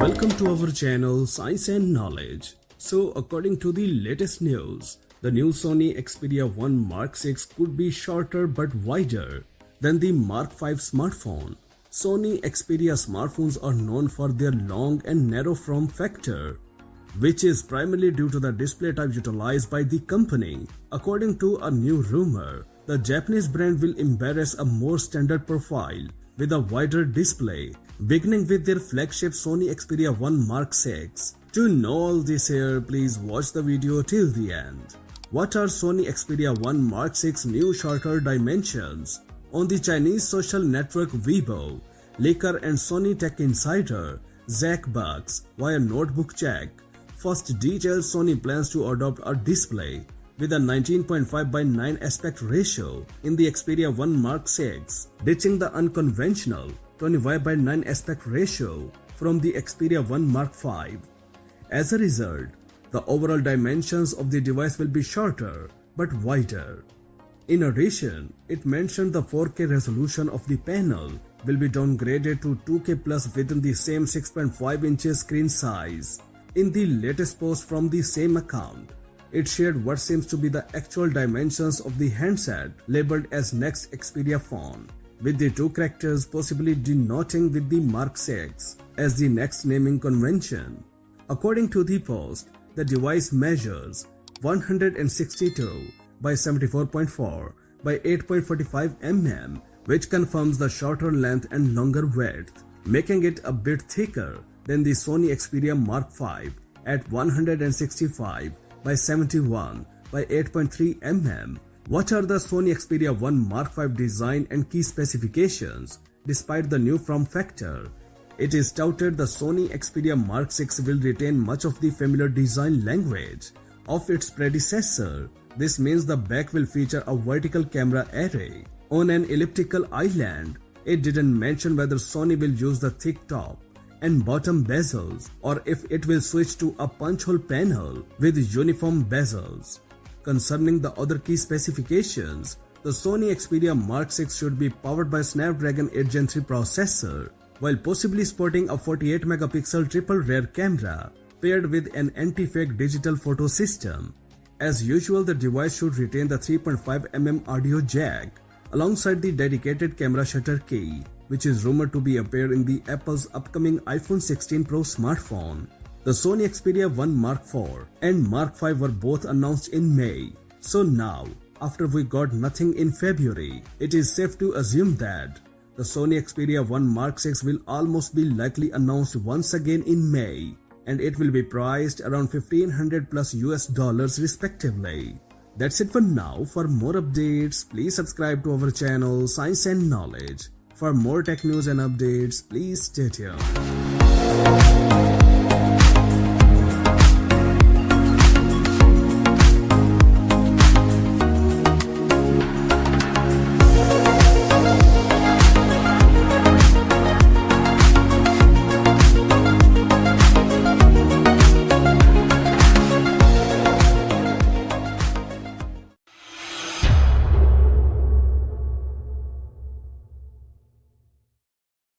Welcome to our channel Science and Knowledge. So according to the latest news, the new Sony Xperia 1 Mark-6 could be shorter but wider than the Mark-5 smartphone. Sony Xperia smartphones are known for their long and narrow form factor, which is primarily due to the display type utilized by the company. According to a new rumor, the Japanese brand will embrace a more standard profile with a wider display, beginning with their flagship Sony Xperia 1 Mark-6. To know all this here, please watch the video till the end. What are Sony Xperia 1 Mark-6 new shorter dimensions? On the Chinese social network Weibo, leaker and Sony tech insider Zach Bucks via notebook check first details Sony plans to adopt a display with a 19.5 by 9 aspect ratio in the Xperia 1 Mark-6, ditching the unconventional 25 by 9 aspect ratio from the Xperia 1 Mark-5. As a result, the overall dimensions of the device will be shorter but wider. In addition, it mentioned the 4K resolution of the panel will be downgraded to 2K plus within the same 6.5 inches screen size. In the latest post from the same account, it shared what seems to be the actual dimensions of the handset labeled as next Xperia phone, with the two characters possibly denoting with the Mark-6 as the next naming convention. According to the post, the device measures 162 by 74.4 by 8.45 mm, which confirms the shorter length and longer width, making it a bit thicker than the Sony Xperia Mark-5 at 165 by 71 by 8.3 mm. What are the Sony Xperia 1 Mark-5 design and key specifications? Despite the new form factor, it is touted the Sony Xperia Mark-6 will retain much of the familiar design language of its predecessor. This means the back will feature a vertical camera array on an elliptical island. It didn't mention whether Sony will use the thick top and bottom bezels or if it will switch to a punch hole panel with uniform bezels. Concerning the other key specifications, the Sony Xperia Mark-6 should be powered by Snapdragon 8 Gen 3 processor, while possibly sporting a 48 megapixel triple rear camera paired with an anti-fake digital photo system. As usual, the device should retain the 3.5 mm audio jack alongside the dedicated camera shutter key, which is rumored to be appear in the Apple's upcoming iPhone 16 Pro smartphone. The Sony Xperia 1 Mark-4 and Mark-5 were both announced in May. So now, after we got nothing in February, it is safe to assume that the Sony Xperia 1 Mark-6 will almost be likely announced once again in May, and it will be priced around $1,500 plus US respectively. That's it for now. For more updates, please subscribe to our channel Science and Knowledge. For more tech news and updates, please stay tuned.